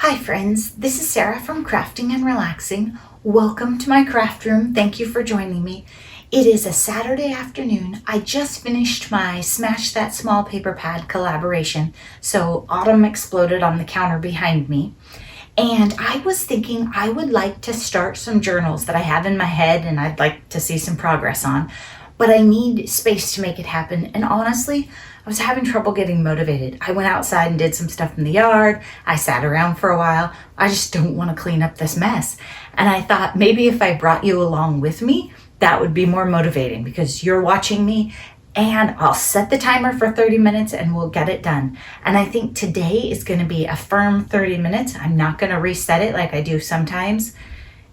Hi friends, this is Sarah from Crafting and Relaxing. Welcome to my craft room. Thank you for joining me. It is a Saturday afternoon. I just finished my Smash That Small Paper Pad collaboration. So Autumn exploded on the counter behind me. And I was thinking I would like to start some journals that I have in my head and I'd like to see some progress on. But I need space to make it happen. And honestly, I was having trouble getting motivated. I went outside and did some stuff in the yard. I sat around for a while. I just don't want to clean up this mess. And I thought maybe if I brought you along with me, that would be more motivating because you're watching me and I'll set the timer for 30 minutes and we'll get it done. And I think today is going to be a firm 30 minutes. I'm not going to reset it like I do sometimes.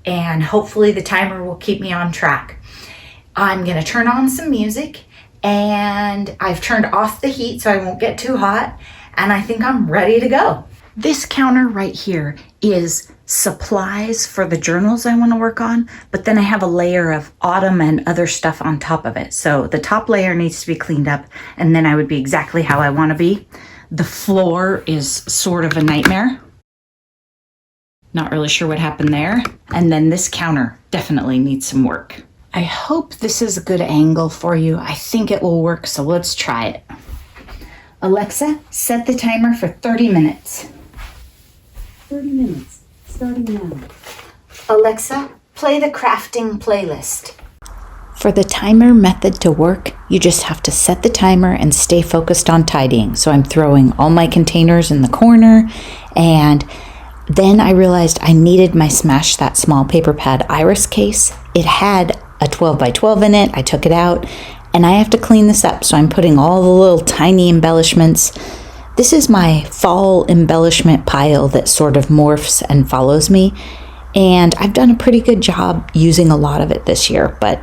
And hopefully the timer will keep me on track. I'm going to turn on some music. And I've turned off the heat so I won't get too hot, and I think I'm ready to go. This counter right here is supplies for the journals I want to work on, but then I have a layer of Autumn and other stuff on top of it. So the top layer needs to be cleaned up, and then I would be exactly how I want to be. The floor is sort of a nightmare. Not really sure what happened there. And then this counter definitely needs some work. I hope this is a good angle for you. I think it will work, so let's try it. Alexa, set the timer for 30 minutes. 30 minutes, starting now. Alexa, play the crafting playlist. For the timer method to work, you just have to set the timer and stay focused on tidying. So I'm throwing all my containers in the corner, and then I realized I needed my Smash That Small Paper Pad iris case. It had a 12 by 12 in it. I took it out and I have to clean this up. So I'm putting all the little tiny embellishments. This is my fall embellishment pile that sort of morphs and follows me. And I've done a pretty good job using a lot of it this year, but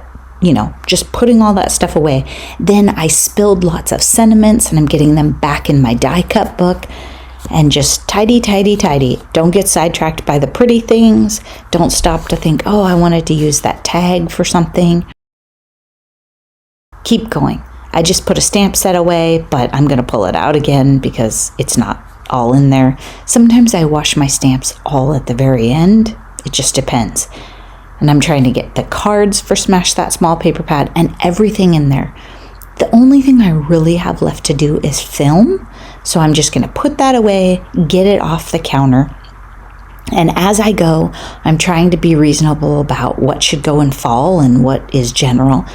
just putting all that stuff away. Then I spilled lots of sentiments and I'm getting them back in my die cut book. And just tidy, tidy, tidy. Don't get sidetracked by the pretty things. Don't stop to think, oh, I wanted to use that tag for something. Keep going. I just put a stamp set away, but I'm going to pull it out again because it's not all in there. Sometimes I wash my stamps all at the very end. It just depends. And I'm trying to get the cards for Smash That Small Paper Pad and everything in there. The only thing I really have left to do is film. So I'm just going to put that away, get it off the counter. And as I go, I'm trying to be reasonable about what should go in fall and what is general.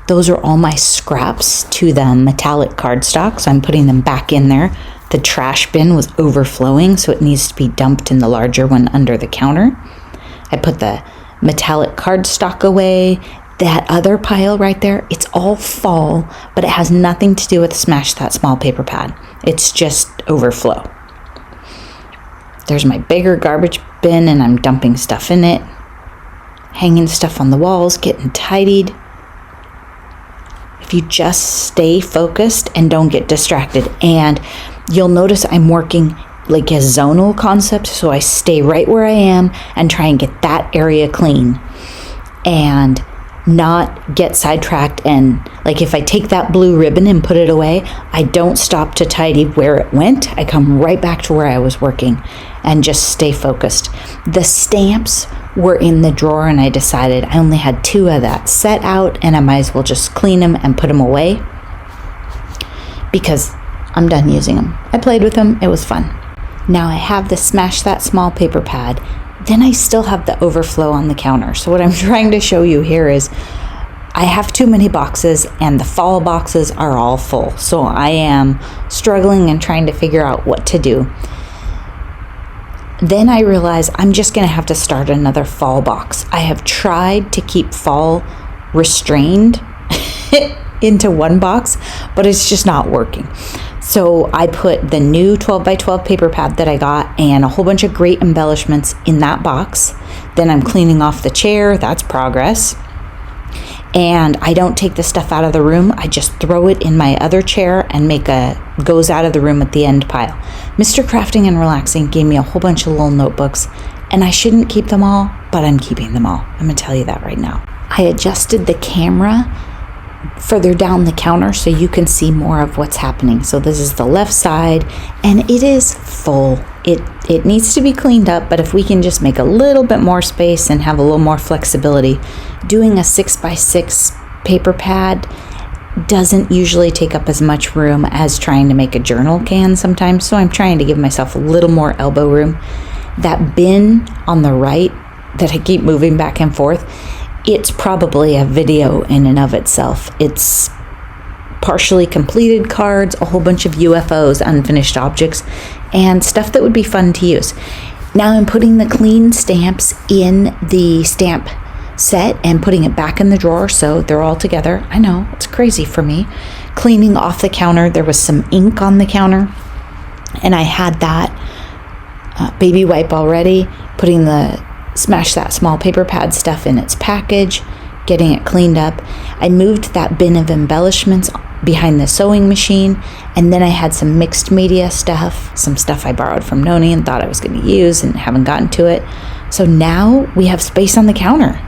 Those are all my scraps to the metallic cardstock, so I'm putting them back in there. The trash bin was overflowing, so it needs to be dumped in the larger one under the counter. I put the metallic cardstock away. That other pile right there, it's all fall, but it has nothing to do with Smash That Small Paper Pad. It's just overflow. There's my bigger garbage bin and I'm dumping stuff in it. Hanging stuff on the walls, getting tidied. If you just stay focused and don't get distracted. And you'll notice I'm working like a zonal concept, so I stay right where I am and try and get that area clean. And not get sidetracked, and like if I take that blue ribbon and put it away, I don't stop to tidy where it went. I come right back to where I was working and just stay focused. The stamps were in the drawer and I decided I only had 2 of that set out and I might as well just clean them and put them away because I'm done using them. I played with them, it was fun. Now I have the Smash That Small Paper Pad. Then I still have the overflow on the counter. So what I'm trying to show you here is I have too many boxes and the fall boxes are all full. So I am struggling and trying to figure out what to do. Then I realize I'm just going to have to start another fall box. I have tried to keep fall restrained into one box, but it's just not working. So I put the new 12 by 12 paper pad that I got and a whole bunch of great embellishments in that box. Then I'm cleaning off the chair. That's progress. And I don't take the stuff out of the room. I just throw it in my other chair and make a goes out of the room at the end pile. Mr. Crafting and Relaxing gave me a whole bunch of little notebooks and I shouldn't keep them all, but I'm keeping them all. I'm going to tell you that right now. I adjusted the camera further down the counter so you can see more of what's happening. So this is the left side and it is full. It needs to be cleaned up, but if we can just make a little bit more space and have a little more flexibility, doing a 6x6 paper pad doesn't usually take up as much room as trying to make a journal can sometimes. So I'm trying to give myself a little more elbow room. That bin on the right that I keep moving back and forth, it's probably a video in and of itself. It's partially completed cards, a whole bunch of UFOs, unfinished objects, and stuff that would be fun to use. Now I'm putting the clean stamps in the stamp set and putting it back in the drawer so they're all together. I know, it's crazy for me. Cleaning off the counter, there was some ink on the counter, and I had that baby wipe already, putting the Smash That Small paper pad stuff in its package, getting it cleaned up. I moved that bin of embellishments behind the sewing machine, and then I had some mixed media stuff, some stuff I borrowed from Noni and thought I was going to use and haven't gotten to it. So now we have space on the counter.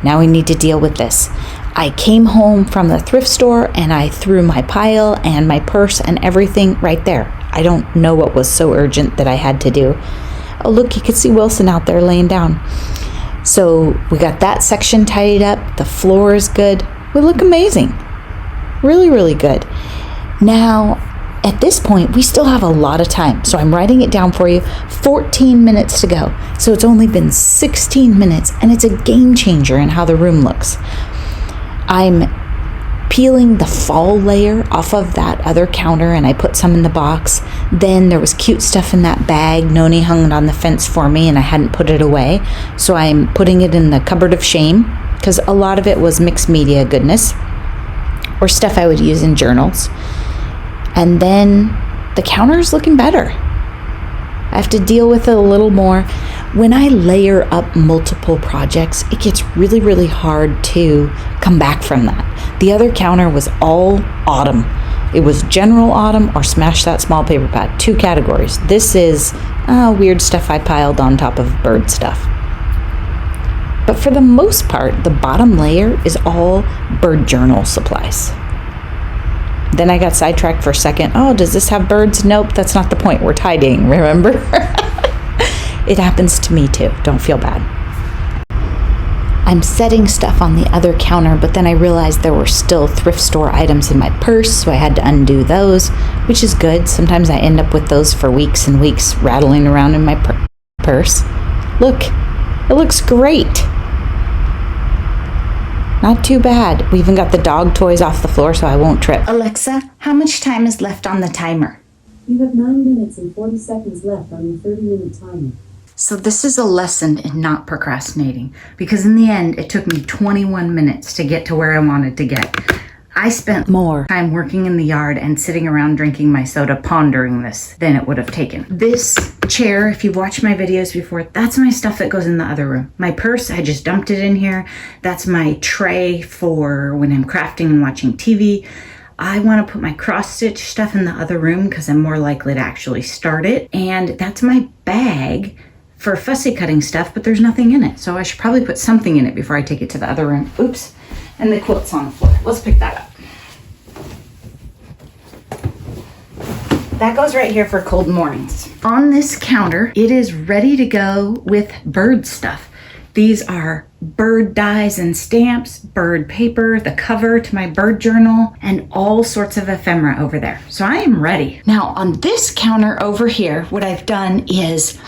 Now we need to deal with this. I came home from the thrift store and I threw my pile and my purse and everything right there. I don't know what was so urgent that I had to do. Oh, look, you can see Wilson out there laying down. So we got that section tidied up. The floor is good. We look amazing. Really, really good. Now, at this point, we still have a lot of time. So I'm writing it down for you. 14 minutes to go. So it's only been 16 minutes, and it's a game changer in how the room looks. I'm peeling the fall layer off of that other counter, and I put some in the box. Then there was cute stuff in that bag. Noni hung it on the fence for me, and I hadn't put it away. So I'm putting it in the cupboard of shame, because a lot of it was mixed media goodness or stuff I would use in journals. And then the counter is looking better. I have to deal with it a little more. When I layer up multiple projects, it gets really, really hard to come back from that. The other counter was all autumn. It was general autumn or Smash That Small paper pad, 2 categories. This is weird stuff I piled on top of bird stuff. But for the most part, the bottom layer is all bird journal supplies. Then I got sidetracked for a second. Oh, does this have birds? Nope, that's not the point. We're tidying, remember? It happens to me too. Don't feel bad. I'm setting stuff on the other counter, but then I realized there were still thrift store items in my purse, so I had to undo those, which is good. Sometimes I end up with those for weeks and weeks rattling around in my purse. Look, it looks great. Not too bad. We even got the dog toys off the floor so I won't trip. Alexa, how much time is left on the timer? You have 9 minutes and 40 seconds left on your 30-minute timer. So this is a lesson in not procrastinating, because in the end, it took me 21 minutes to get to where I wanted to get. I spent more time working in the yard and sitting around drinking my soda pondering this than it would have taken. This chair, if you've watched my videos before, that's my stuff that goes in the other room. My purse, I just dumped it in here. That's my tray for when I'm crafting and watching TV. I want to put my cross-stitch stuff in the other room because I'm more likely to actually start it. And that's my bag for fussy cutting stuff, but there's nothing in it. So I should probably put something in it before I take it to the other room. Oops. And the quilt's on the floor. Let's pick that up. That goes right here for cold mornings. On this counter, it is ready to go with bird stuff. These are bird dies and stamps, bird paper, the cover to my bird journal, and all sorts of ephemera over there. So I am ready. Now on this counter over here, what I've done is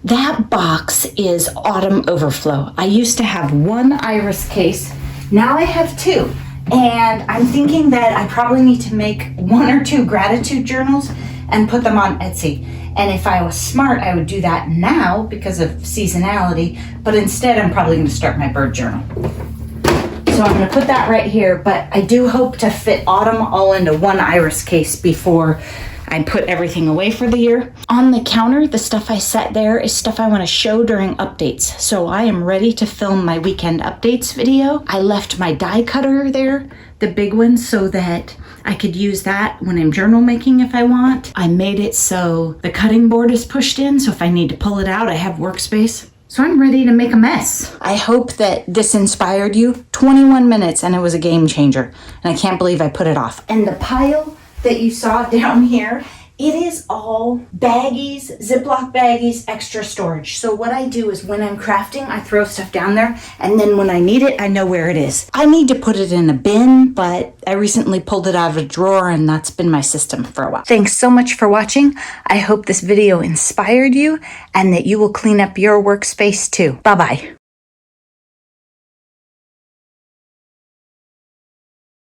that box is autumn overflow. I used to have 1 iris case. Now I have 2. And I'm thinking that I probably need to make 1 or 2 gratitude journals and put them on Etsy. And if I was smart, I would do that now because of seasonality, but instead I'm probably going to start my bird journal. So I'm going to put that right here, but I do hope to fit autumn all into 1 iris case before I put everything away for the year. On the counter, the stuff I set there is stuff I want to show during updates. So I am ready to film my weekend updates video. I left my die cutter there, the big one, so that I could use that when I'm journal making if I want. I made it so the cutting board is pushed in, so if I need to pull it out, I have workspace. So I'm ready to make a mess. I hope that this inspired you. 21 minutes and it was a game changer. And I can't believe I put it off. And the pile that you saw down here It is all baggies, Ziploc baggies, extra storage. So what I do is when I'm crafting, I throw stuff down there, and then when I need it, I know where it is. I need to put it in a bin, but I recently pulled it out of a drawer, and that's been my system for a while. Thanks so much for watching. I hope this video inspired you and that you will clean up your workspace too. Bye-bye.